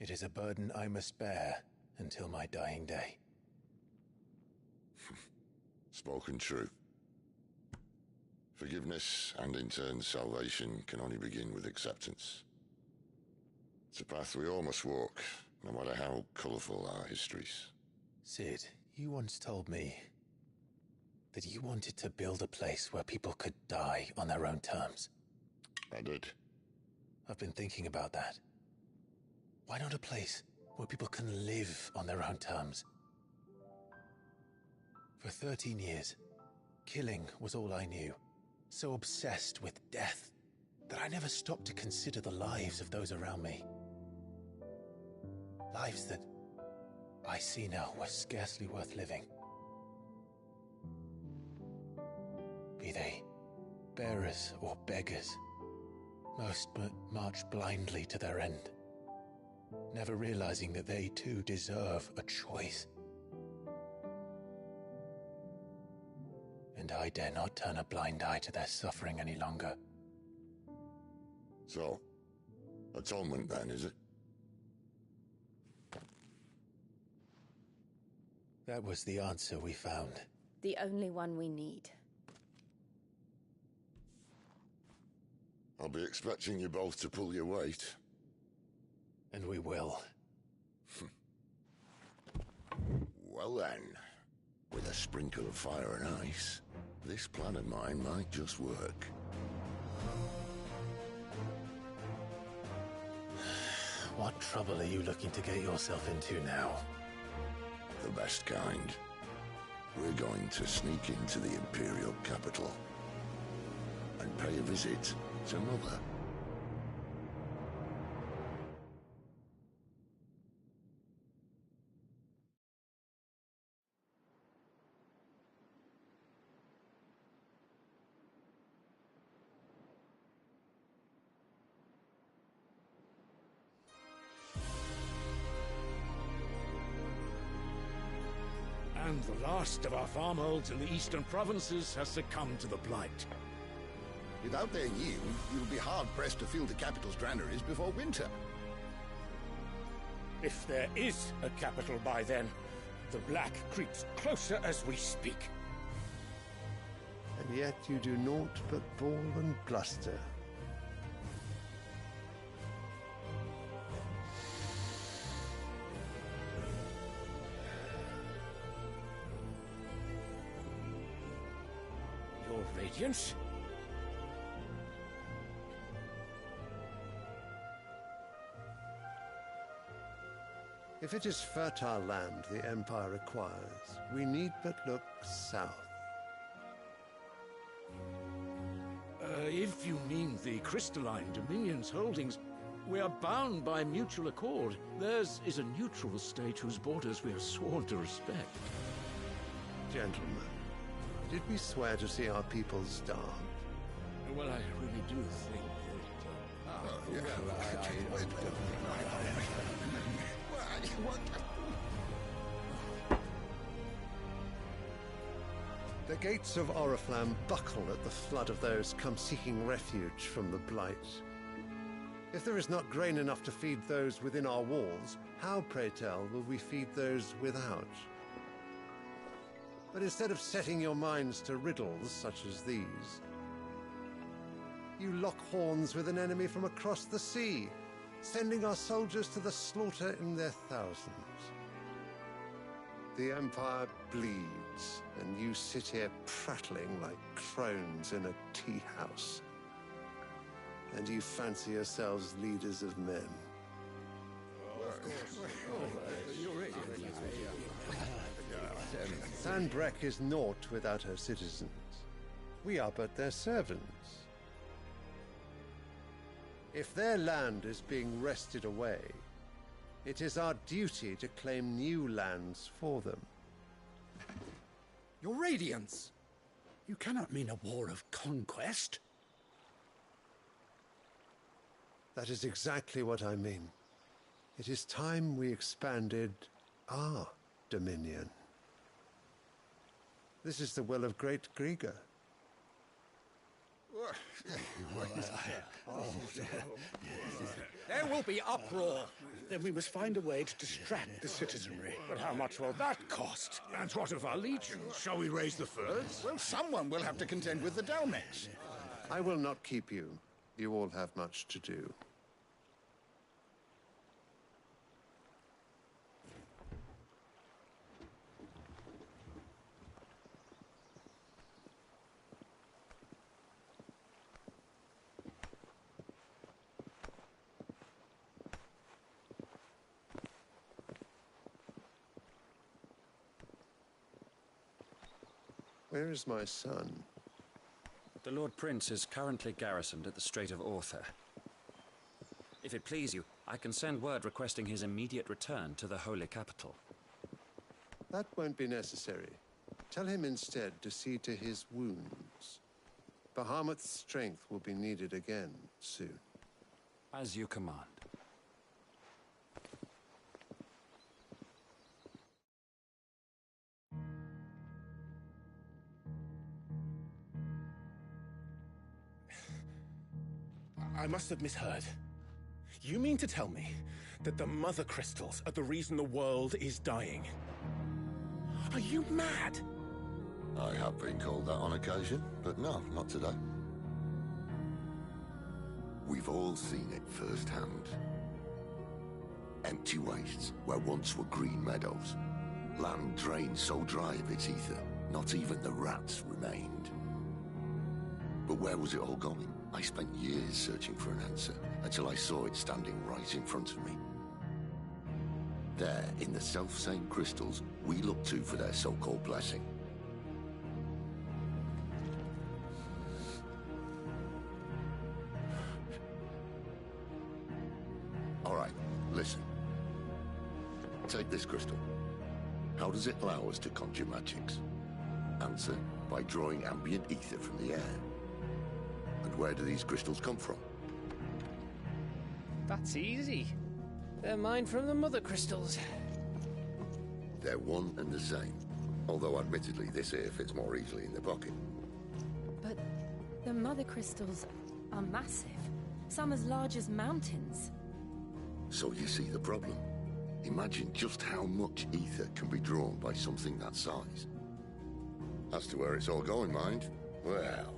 It is a burden I must bear until my dying day. Spoken true. Forgiveness and in turn salvation can only begin with acceptance. It's a path we all must walk, no matter how colourful our histories. Sid, you once told me that you wanted to build a place where people could die on their own terms. I did. I've been thinking about that. Why not a place where people can live on their own terms? For 13 years, killing was all I knew. So obsessed with death that I never stopped to consider the lives of those around me. Lives that I see now were scarcely worth living. Be they bearers or beggars, most march blindly to their end, never realizing that they too deserve a choice. And I dare not turn a blind eye to their suffering any longer. So, atonement then, is it? That was the answer we found. The only one we need. I'll be expecting you both to pull your weight. And we will. Well then, with a sprinkle of fire and ice, this plan of mine might just work. What trouble are you looking to get yourself into now? The best kind. We're going to sneak into the Imperial capital and pay a visit to Mother. And the last of our farmholds in the eastern provinces has succumbed to the blight. Without their yield, you'll be hard-pressed to fill the capital's granaries before winter. If there is a capital by then, the black creeps closer as we speak. And yet you do naught but bawl and bluster. Your Radiance? If it is fertile land the Empire requires, we need but look south. If you mean the crystalline Dominion's holdings, we are bound by mutual accord. Theirs is a neutral state whose borders we are sworn to respect. Gentlemen, did we swear to see our people starved? Well, I really do think The gates of Oriflamme buckle at the flood of those come seeking refuge from the blight. If there is not grain enough to feed those within our walls, how, pray tell, will we feed those without? But instead of setting your minds to riddles such as these, you lock horns with an enemy from across the sea, sending our soldiers to the slaughter in their thousands. The Empire bleeds, and you sit here prattling like crones in a tea house. And you fancy yourselves leaders of men. Sanbreque is naught without her citizens. We are but their servants. If their land is being wrested away, it is our duty to claim new lands for them. Your Radiance! You cannot mean a war of conquest. That is exactly what I mean. It is time we expanded our dominion. This is the will of great Grieger. There will be uproar. Then we must find a way to distract the citizenry. But how much will that cost? And what of our legions? Shall we raise the furs? Well, someone will have to contend with the Dalmeks. I will not keep you. You all have much to do. Where is my son? The Lord Prince is currently garrisoned at the Strait of Arthur. If it please you, I can send word requesting his immediate return to the Holy Capital. That won't be necessary. Tell him instead to see to his wounds. Bahamut's strength will be needed again soon. As you command. I must have misheard. You mean to tell me that the Mother Crystals are the reason the world is dying? Are you mad? I have been called that on occasion, but no, not today. We've all seen it firsthand. Empty wastes where once were green meadows. Land drained so dry of its ether, not even the rats remained. But where was it all going? I spent years searching for an answer, until I saw it standing right in front of me. There, in the self-same crystals we look to for their so-called blessing. All right, listen. Take this crystal. How does it allow us to conjure magics? Answer, by drawing ambient ether from the air. And where do these crystals come from? That's easy. They're mine from the Mother Crystals. They're one and the same. Although admittedly this here fits more easily in the pocket. But the Mother Crystals are massive. Some as large as mountains. So you see the problem. Imagine just how much ether can be drawn by something that size. As to where it's all going, mind? Well,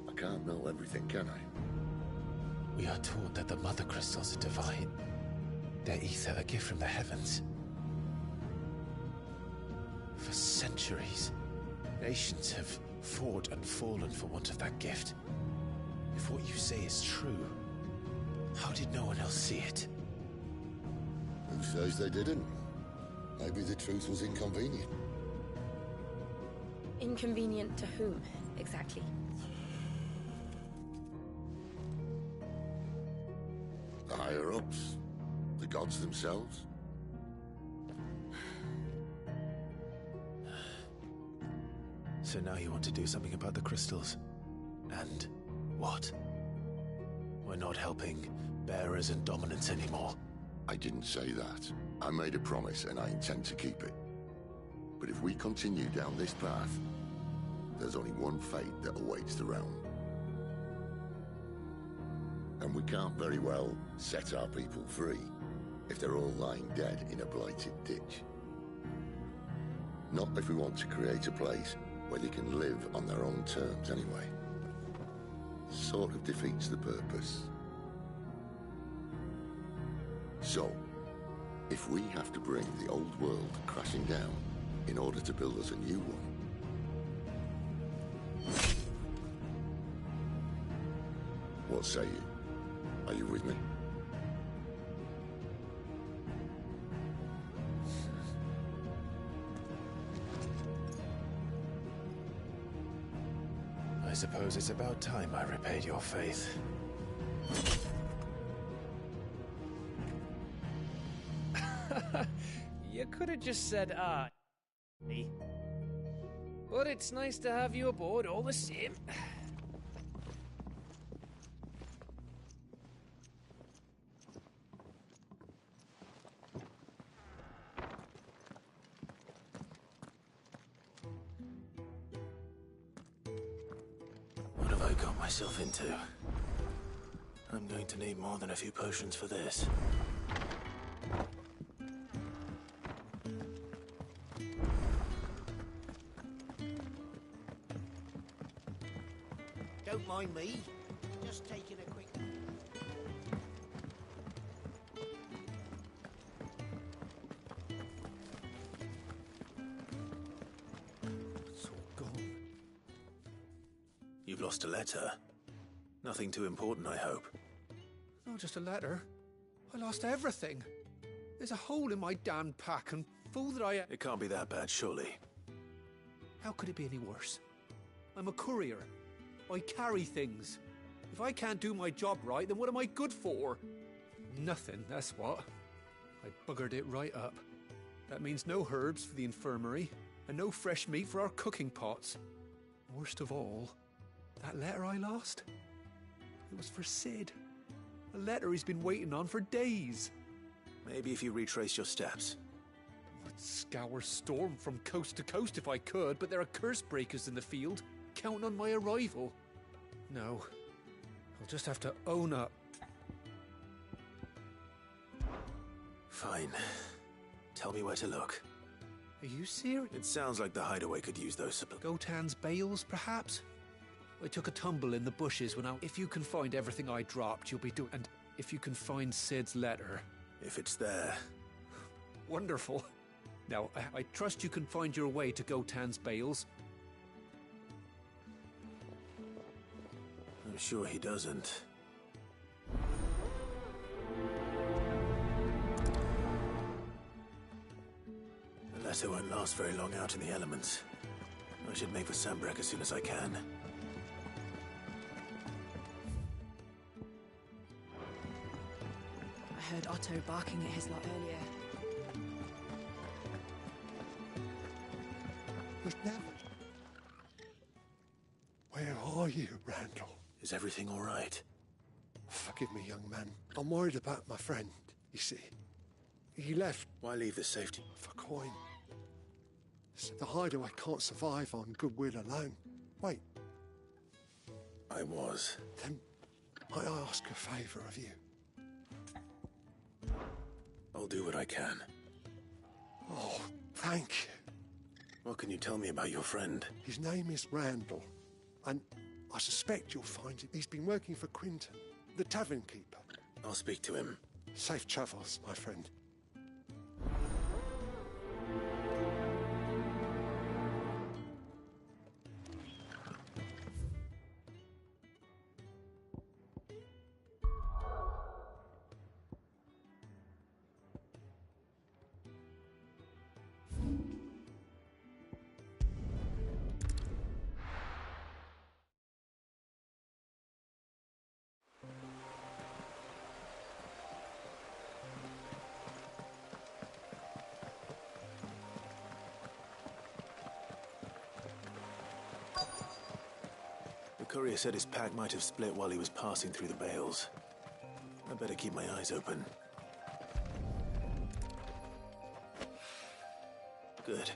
I can't know everything, can I? We are taught that the Mother Crystals are divine. Their ether a gift from the heavens. For centuries, nations have fought and fallen for want of that gift. If what you say is true, how did no one else see it? Who says they didn't? Maybe the truth was inconvenient. Inconvenient to whom, exactly? The higher-ups? The gods themselves? So now you want to do something about the crystals? And what? We're not helping bearers and dominants anymore. I didn't say that. I made a promise and I intend to keep it. But if we continue down this path, there's only one fate that awaits the realm. And we can't very well set our people free if they're all lying dead in a blighted ditch. Not if we want to create a place where they can live on their own terms anyway. Sort of defeats the purpose. So, if we have to bring the old world crashing down in order to build us a new one, what say you? Are you with me? I suppose it's about time I repaid your faith. You could have just said, me. But it's nice to have you aboard all the same. What have I got myself into? I'm going to need more than a few potions for this. Don't mind me. Just taking a quick... It's all gone. You've lost a letter. Nothing too important, I hope. Not just a letter. I lost everything. There's a hole in my damn pack and fool that I... It can't be that bad, surely. How could it be any worse? I'm a courier. I carry things. If I can't do my job right, then what am I good for? Nothing, that's what. I buggered it right up. That means no herbs for the infirmary, and no fresh meat for our cooking pots. Worst of all, that letter I lost? It was for Sid. A letter he's been waiting on for days. Maybe if you retrace your steps. I'd scour Storm from coast to coast if I could, but there are curse breakers in the field, counting on my arrival. No, I'll just have to own up. Fine. Tell me where to look. Are you serious? It sounds like the hideaway could use those supplies. Gotan's bales, perhaps? I took a tumble in the bushes when I... If you can find everything I dropped, you'll be doing... And if you can find Sid's letter... If it's there. Wonderful. Now, I trust you can find your way to Gotan's bales. I'm sure he doesn't. The letter won't last very long out in the elements. I should make for Sambrek as soon as I can. I heard Otto barking at his lot earlier. But never. Where are you, Randall? Is everything all right? Forgive me, young man. I'm worried about my friend, you see. He left. Why leave the safety? For coin. The hideaway can't survive on goodwill alone. Wait. I was. Then I ask a favour of you. I'll do what I can. Oh, thank you. What can you tell me about your friend? His name is Randall, and I suspect you'll find him. He's been working for Quinton, the tavern keeper. I'll speak to him. Safe travels, my friend. The courier said his pack might have split while he was passing through the bales. I better keep my eyes open. Good.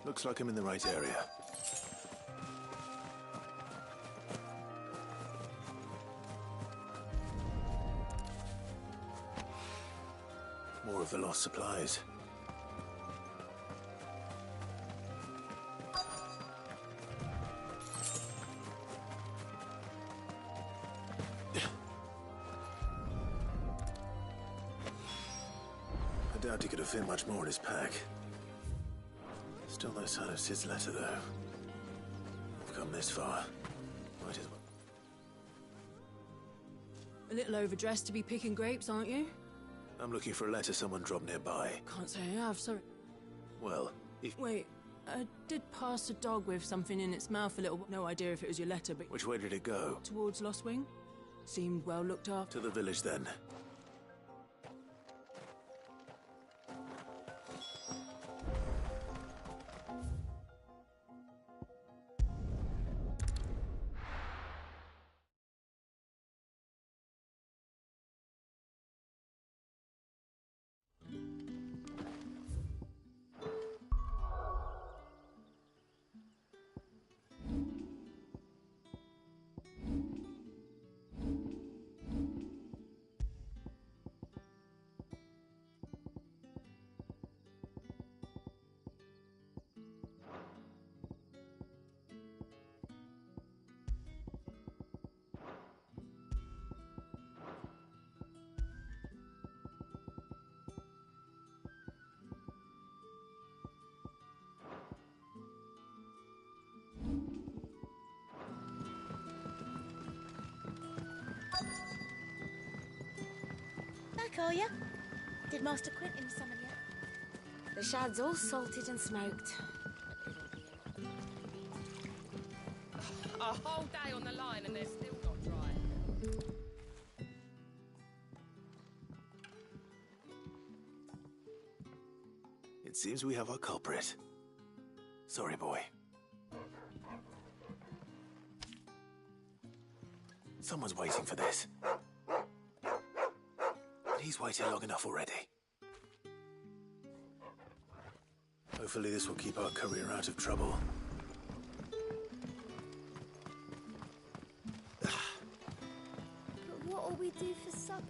Looks like I'm in the right area. More of the lost supplies. I doubt he could have fit much more in his pack. Still no sign of Sid's letter, though. I've come this far. Might as well. A little overdressed to be picking grapes, aren't you? I'm looking for a letter someone dropped nearby. Can't say I have, sorry. Well, if... Wait, I did pass a dog with something in its mouth a little... No idea if it was your letter, but... Which way did it go? Towards Lost Wing. Seemed well looked after. To the village, then. for you. Did Master Quentin summon you? The shad's all salted and smoked. A whole day on the line and they're still not dry. It seems we have our culprit. Sorry, boy. Someone's waiting for this. But he's waited long enough already. Hopefully this will keep our career out of trouble. But what'll we do for supper?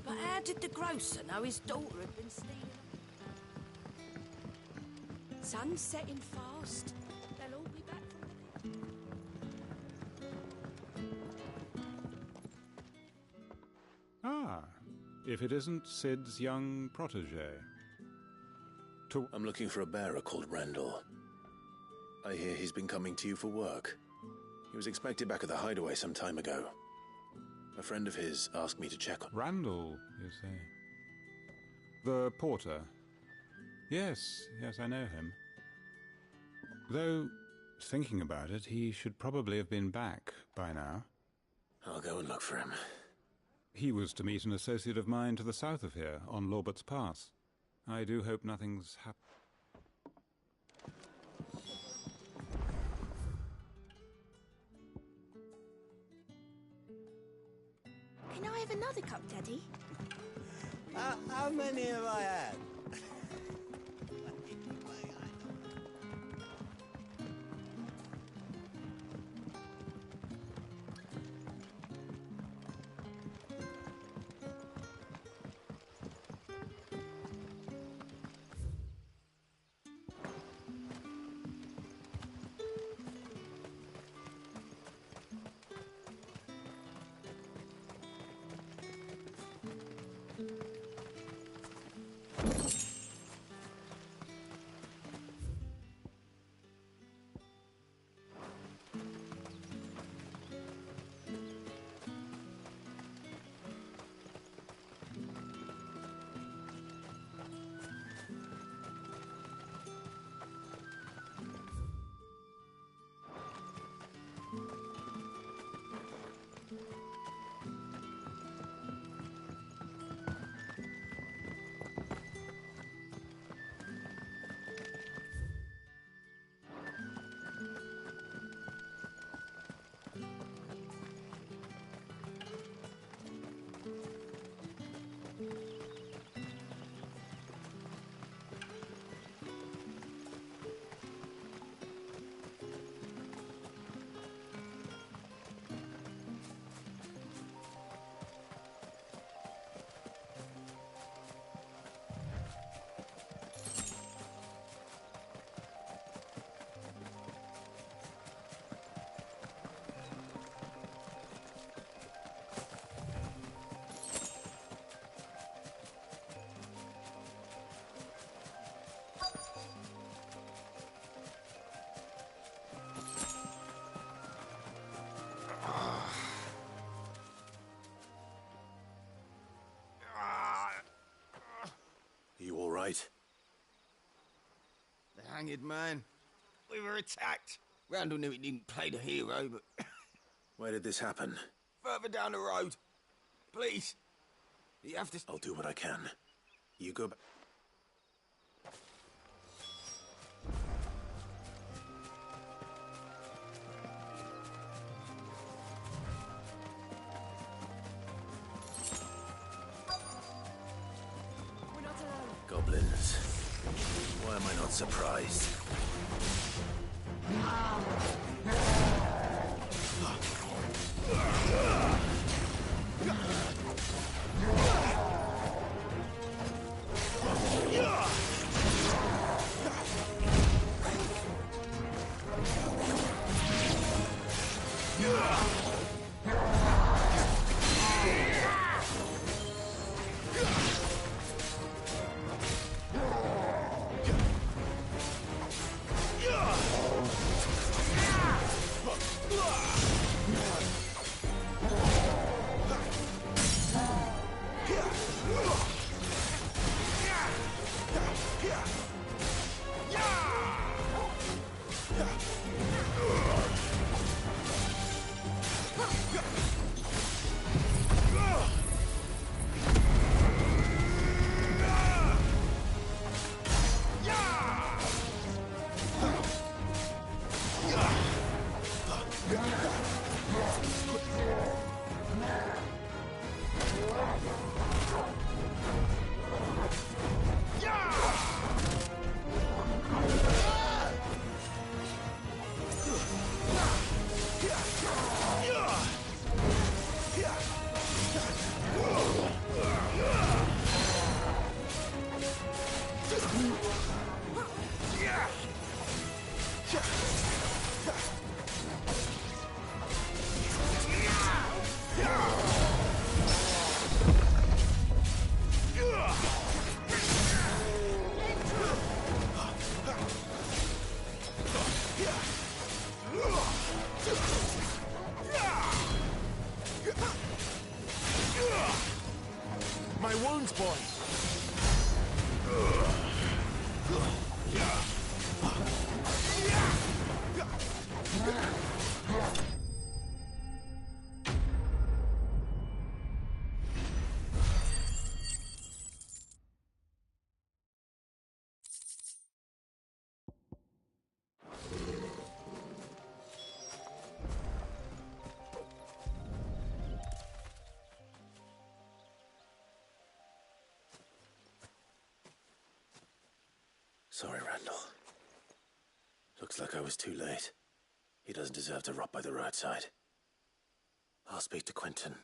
But how did the grocer know his daughter had been stealing? Sun's setting fast. They'll all be back from the... Ah, if it isn't Sid's young protege. I'm looking for a bearer called Randall. I hear he's been coming to you for work. He was expected back at the hideaway some time ago. A friend of his asked me to check on... Randall, you say? The porter? Yes, I know him. Though, thinking about it, he should probably have been back by now. I'll go and look for him. He was to meet an associate of mine to the south of here, on Lorbert's Pass. I do hope nothing's happened. Can I have another cup, Daddy? How many have I had? You all right? The hanged man. We were attacked. Randall knew he didn't play the hero, but... Where did this happen? Further down the road. Please. You have to... I'll do what I can. You go back. Goblins. Why am I not surprised? My wounds, boy! Sorry, Randall. Looks like I was too late. He doesn't deserve to rot by the roadside. I'll speak to Quentin.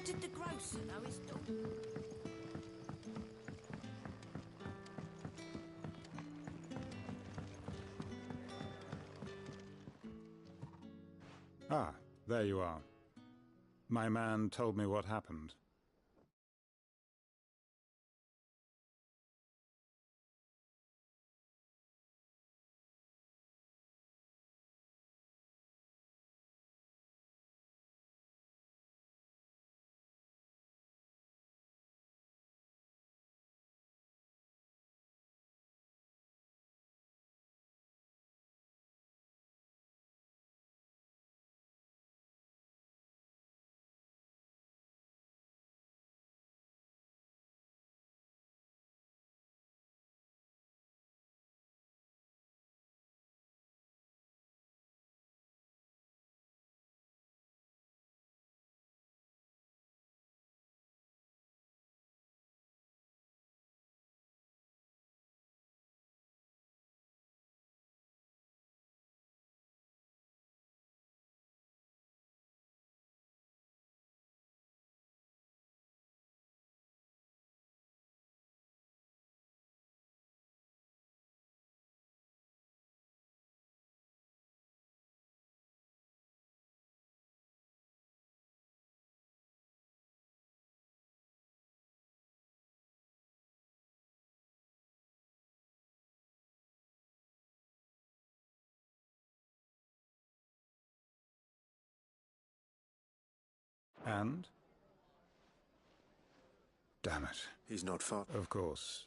How did the grocer know his dog? Ah, there you are. My man told me what happened. And? Damn it. He's not far. Of course.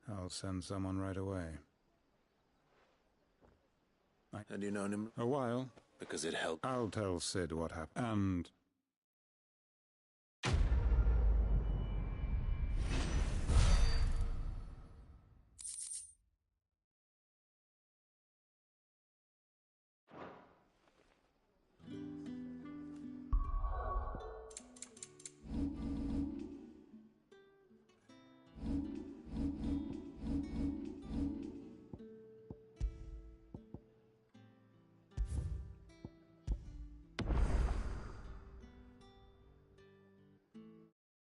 I'll send someone right away. And you known him? A while. Because it helped. I'll tell Sid what happened. And